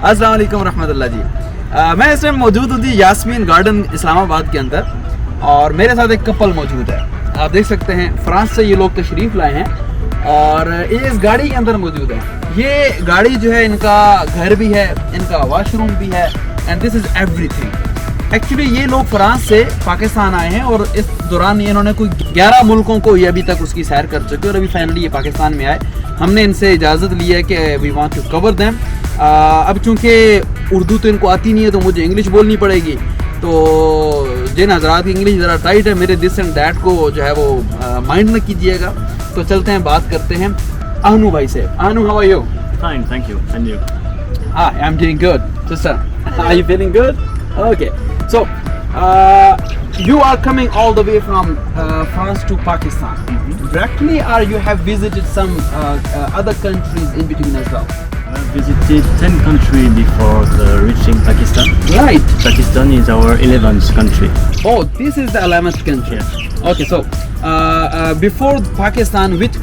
अस्सलाम वालेकुम रहमतुल्लाह जी। मैं इस टाइम मौजूद हूँ जी यास्मीन गार्डन इस्लामाबाद के अंदर और मेरे साथ एक कपल मौजूद है। आप देख सकते हैं फ्रांस से ये लोग तशरीफ़ लाए हैं और ये इस गाड़ी के अंदर मौजूद है। ये गाड़ी जो है इनका घर भी है, इनका वॉशरूम भी है and this is everything. Actually ये लोग फ्रांस से पाकिस्तान आए हैं और इस दौरान इन्होंने कोई 11 मुल्कों को ये अभी तक उसकी सैर कर चुके और अभी फाइनली ये पाकिस्तान में आए। हमने इनसे इजाज़त ली है कि we want to cover them. अब चूँकि उर्दू तो इनको आती नहीं है तो मुझे इंग्लिश बोलनी पड़ेगी, तो जिन हजरात की इंग्लिश ज़रा टाइट है मेरे दिस एंड डैट को जो है वो माइंड न कीजिएगा। तो चलते हैं बात करते हैं आहनू भाई से। Ahanu, how are you? Fine, thank you. And you? I am doing good. Sister, are you feeling good? Okay. So, you are coming all the way from France to Pakistan. Directly, or you have visited some other countries in between as well? I visited 10 countries before reaching Pakistan. Right. Pakistan is our 11th country. Oh, this is the 11th country. Yeah. Okay, so before Pakistan, which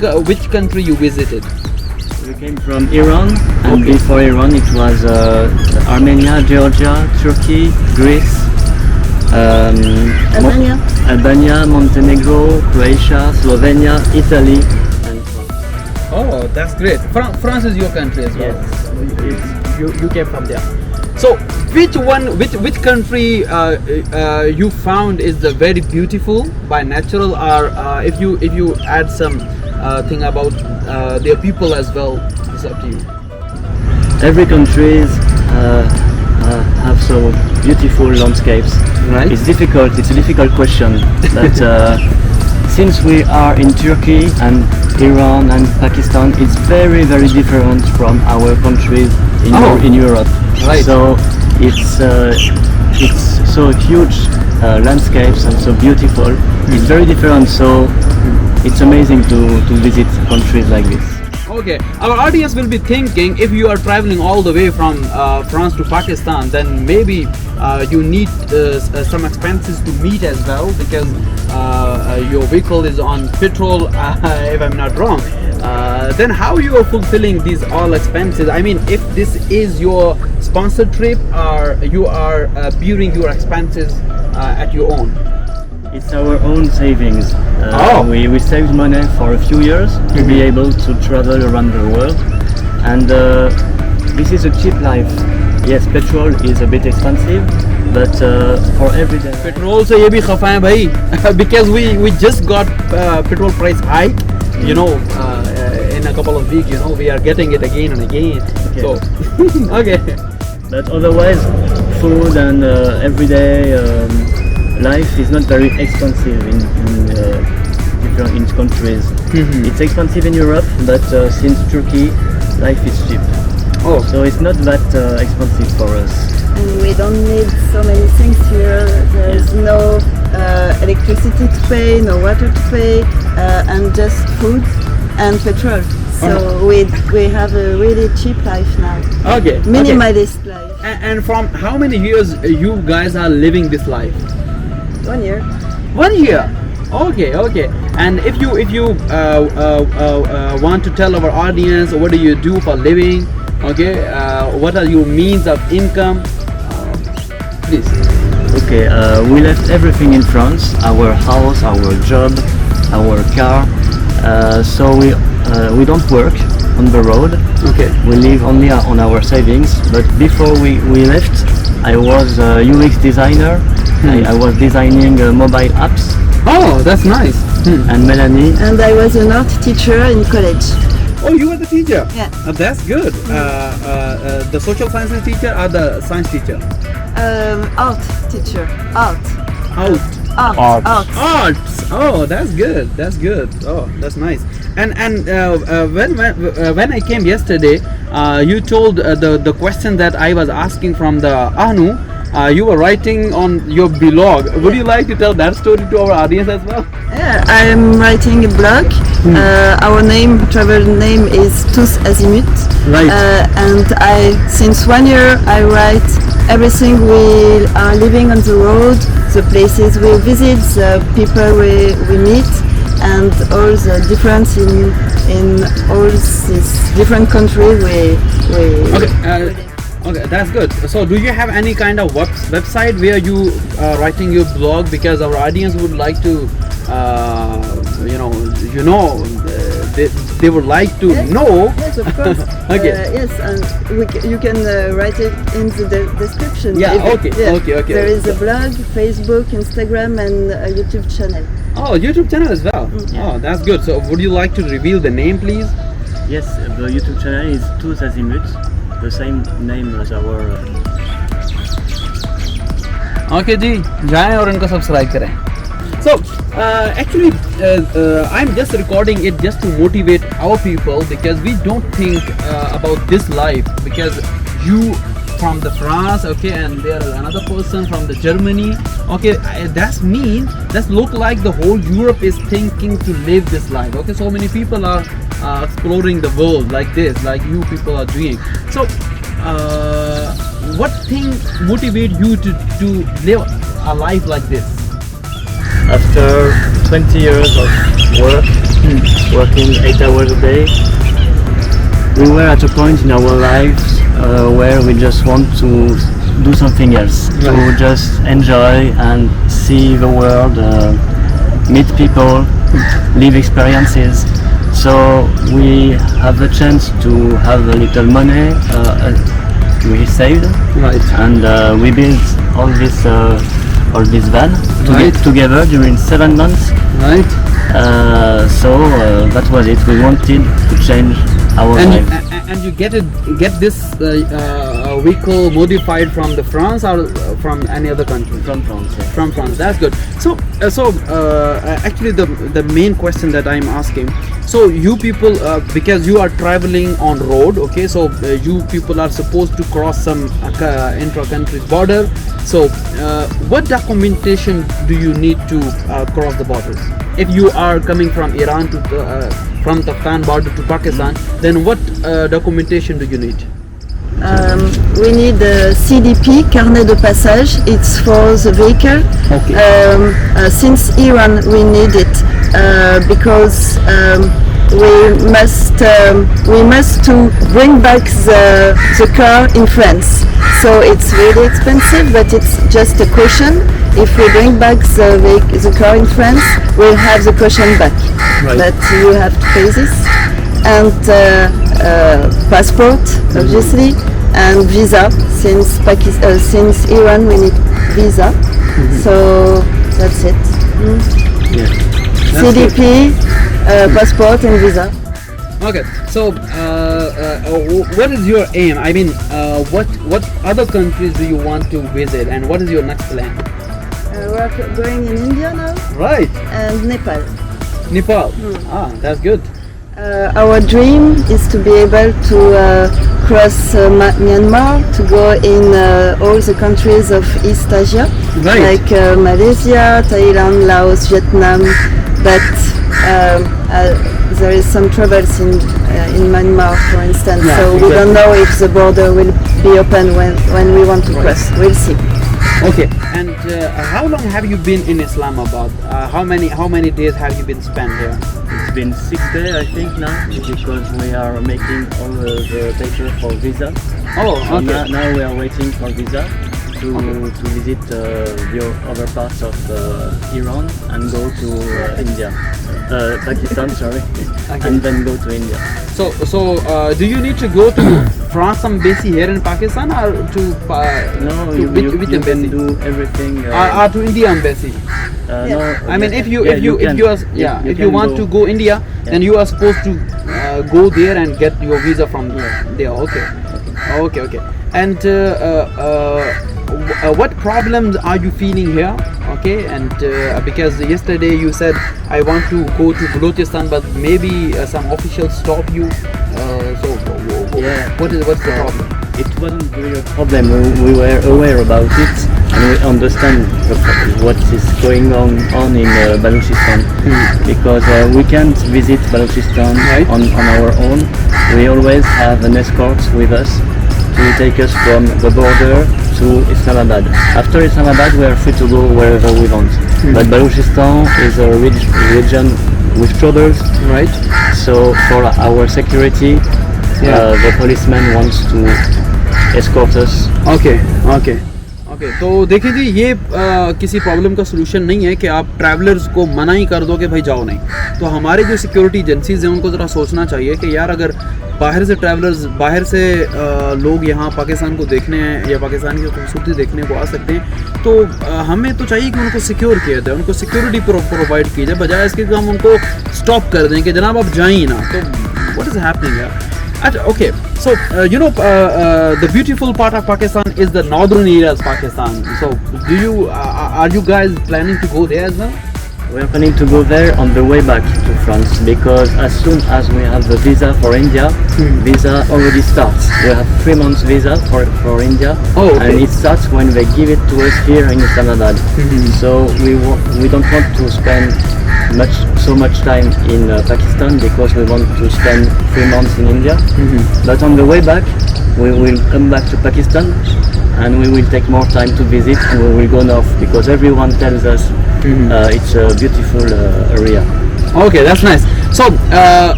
country you visited? We came from Iran, and Okay. before Iran it was Armenia, Georgia, Turkey, Greece, Albania, Montenegro, Croatia, Slovenia, Italy, and France. Oh, that's great. France is your country as well. Yes. You came from there. So which country you found is the very beautiful by natural, or if you add some thing about their people as well, it's up to you. Every countries have so beautiful landscapes. Right. It's a difficult question, but since we are in Turkey and Iran and Pakistan, it's very, very different from our countries in Europe. Right. So it's so huge landscapes and so beautiful. It's very different. So it's amazing to visit countries like this. Okay, our audience will be thinking if you are traveling all the way from France to Pakistan, then maybe you need some expenses to meet as well, because your vehicle is on petrol, if I'm not wrong. Then how you are fulfilling these all expenses? I mean, if this is your sponsored trip or you are bearing your expenses at your own? It's our own savings. We saved money for a few years to be able to travel around the world, and this is a cheap life. Yes, petrol is a bit expensive, but for everyday Petrol se ye bhi khafa hai bhai, because we just got petrol price hike, you know, in a couple of weeks, you know, we are getting it again and again. Okay. So okay. But otherwise, food and everyday life is not very expensive in different countries. It's expensive in Europe, but since Turkey, life is cheap. Oh, So it's not that expensive for us. And we don't need so many things here. There's no electricity to pay, no water to pay, and just food and petrol. So we have a really cheap life now. okay. Minimalist life. And from how many years you guys are living this life? 1 year. 1 year. Okay. And if you want to tell our audience what do you do for living? Okay. What are your means of income? Please. Okay, we left everything in France, our house, our job, our car, so we don't work on the road. Okay. We live only on our savings, but before we left, I was a UX designer. I was designing mobile apps. Oh, that's nice. And Melanie, And I was an art teacher in college. Oh, you were the teacher? Yeah. That's good. The social sciences teacher or the science teacher? Art teacher. Art. Arts. Oh, that's good. Oh, that's nice. And when I came yesterday, you told the question that I was asking from the Ahnu. You were writing on your blog. Would you like to tell that story to our audience as well? Yeah, I'm writing a blog. Our travel name is Tous Azimuts. Right. And since 1 year, I write everything we are living on the road, the places we visit, the people we meet, and all the difference in all these different countries we Okay. Okay, that's good. So do you have any kind of website where you are writing your blog? Because our audience would like to, they would like to Yes. know. Yes, of course. Okay. Yes, and you can write it in the description. Yeah, okay. There is a blog, Facebook, Instagram, and a YouTube channel. Oh, YouTube channel as well. Oh, that's good. So would you like to reveal the name, please? Yes, the YouTube channel is Tous Azimuts, the same name as our. Okay जी, जाएं और इनको subscribe करें. So actually I'm just recording it just to motivate our people, because we don't think about this life, because you from the France, okay, and there is another person from the Germany, okay, that's mean that look like the whole Europe is thinking to live this life, okay. So many people are exploring the world like this, like you people are doing. So what thing motivate you to live a life like this? After 20 years of work, working 8 hours a day, we were at a point in our lives where we just want to do something else, to just enjoy and see the world, meet people, live experiences. So we have the chance to have a little money we saved, and we built all this van together during 7 months. So that was it. We wanted to change our life. And you get this vehicle modified from the France or from any other country? From France. Yes. From France. That's good. So actually the main question that I'm asking. So you people, because you are traveling on road, okay. So you people are supposed to cross some intra-country border. So what documentation do you need to cross the borders? If you are coming from Iran to from the Afghan border to Pakistan, then what documentation do you need? We need a CDP, carnet de passage. It's for the vehicle. Okay. Since Iran, we need it because we must to bring back the car in France. So it's really expensive, but it's just a caution. If we bring back the car in France, we'll have the caution back. But you have to pay this. And passport, obviously, and visa. Since Iran, we need visa. So that's it. CDP, passport, and visa. Okay. So what is your aim? I mean, what other countries do you want to visit, and what is your next plan? We're going in India now. Right. And Nepal. Nepal. That's good. Our dream is to be able to cross Myanmar, to go in all the countries of East Asia, like Malaysia, Thailand, Laos, Vietnam. But there is some troubles in Myanmar, for instance. So we don't know if the border will be open when we want to cross. We'll see. Okay. And how long have you been in Islamabad? How many days have you been spent here? It's been 6 days, I think, now, because we are making all the papers for visa. Oh, So okay. now we are waiting for visa to visit the other parts of Iran and go to India, Pakistan, sorry, and then go to India. So do you need to go to France embassy here in Pakistan, or to No, to you which can embassy? do everything. Or to India embassy? No, I mean, if you can want to go India, then you are supposed to go there and get your visa from there. Okay. And what problems are you feeling here? Okay, and because yesterday you said I want to go to Balochistan, but maybe some officials stop you. What's the problem? It wasn't really a problem. We were aware about it, and we understand what is going on in Balochistan, because we can't visit Balochistan on our own. We always have an escort with us to take us from the border to Islamabad. After Islamabad, we are free to go wherever we want. But Balochistan is a region with troubles, So for our security, the policeman wants to escort us. Okay तो देखिए जी, ये किसी problem का solution नहीं है कि आप travellers को मना ही कर दो कि भाई जाओ नहीं। तो हमारे जो सिक्योरिटी एजेंसीज हैं उनको ज़रा सोचना चाहिए कि यार अगर बाहर से ट्रैवलर्स, बाहर से लोग यहाँ पाकिस्तान को देखने या पाकिस्तान की खूबसूरती देखने को आ सकते हैं, तो हमें तो चाहिए कि उनको सिक्योर किया जाए, उनको सिक्योरिटी प्रोवाइड की जाए, बजाय इसके कि हम उनको स्टॉप कर दें कि जनाब आप जाएँ ही ना। तो व्हाट इज़ हैपनिंग यार? Okay, so the beautiful part of Pakistan is the northern areas of Pakistan. So are you guys planning to go there as well? We are planning to go there on the way back to France, because as soon as we have the visa for India, visa already starts. We have 3 months visa for India, and it starts when they give it to us here in Islamabad. So we don't want to spend so much time in Pakistan, because we want to spend 3 months in India. But on the way back, we will come back to Pakistan, and we will take more time to visit, and we will go north, because everyone tells us it's a beautiful area. Okay, that's nice. So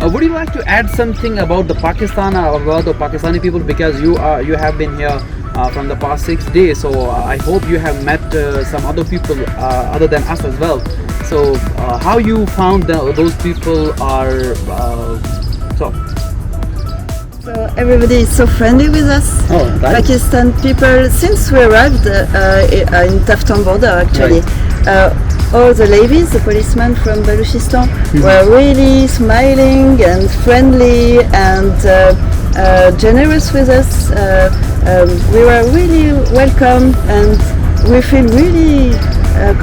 would you like to add something about the Pakistan or about the Pakistani people, because you have been here from the past 6 days, so I hope you have met some other people other than us as well. So how you found those people are So everybody is so friendly with us. Right. Pakistan people, since we arrived in Taftan border actually, all the ladies, the policemen from Balochistan, were really smiling and friendly and generous with us. We were really welcome, and we feel really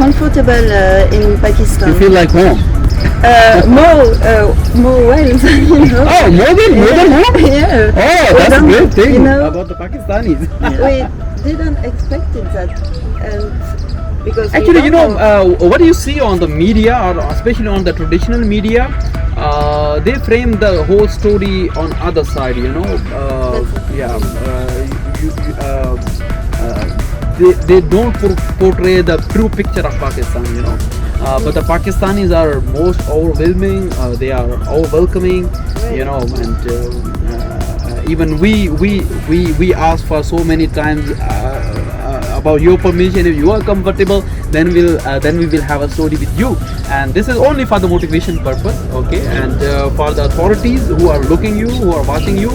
comfortable in Pakistan. you feel like home? More well, you know. Oh, more than home? Yeah. Oh, that's a great thing, you know, about the Pakistanis. we didn't expect that, and because Actually, you know, what do you see on the media, or especially on the traditional media? They frame the whole story on other side, you know. They don't portray the true picture of Pakistan, you know. But the Pakistanis are most overwhelming. They are all welcoming, you know, and even we ask for so many times about your permission. If you are comfortable, then we will have a story with you. And this is only for the motivation purpose, okay? And for the authorities who are looking you, who are watching you,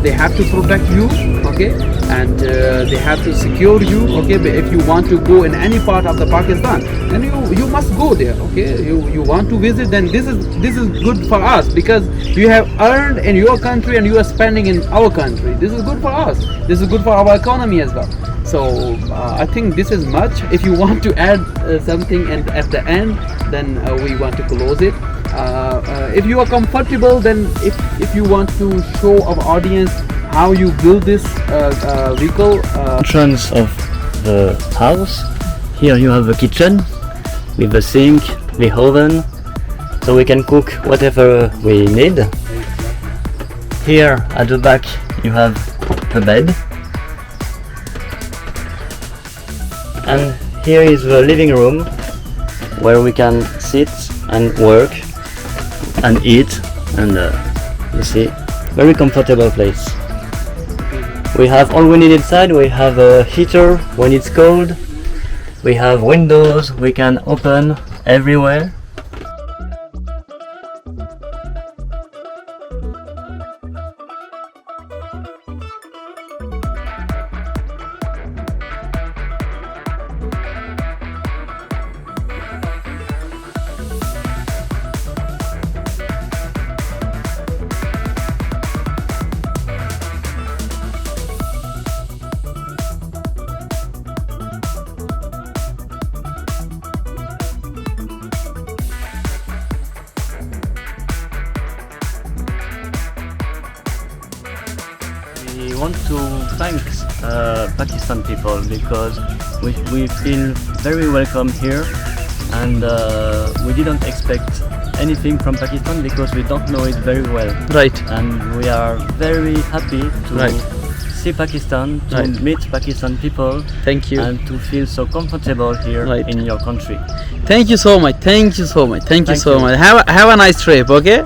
they have to protect you, okay? And they have to secure you, okay? But if you want to go in any part of the Pakistan, then you must go there, okay? You want to visit, then this is good for us, because you have earned in your country and you are spending in our country. This is good for us. This is good for our economy as well. So I think this is much. If you want to add something and at the end, then we want to close it. If you are comfortable, then if you want to show our audience how you build this vehicle. Entrance of the house. Here you have the kitchen with the sink, the oven, so we can cook whatever we need. Here at the back you have the bed. And here is the living room, where we can sit and work and eat, and you see, very comfortable place. We have all we need inside. We have a heater when it's cold. We have windows we can open everywhere. We want to thank Pakistan people, because we feel very welcome here, and we didn't expect anything from Pakistan, because we don't know it very well. Right. And we are very happy to see Pakistan, to meet Pakistan people. Thank you. And to feel so comfortable here in your country. Thank you so much. Thank you so much. Thank you so much. Have a nice trip, okay?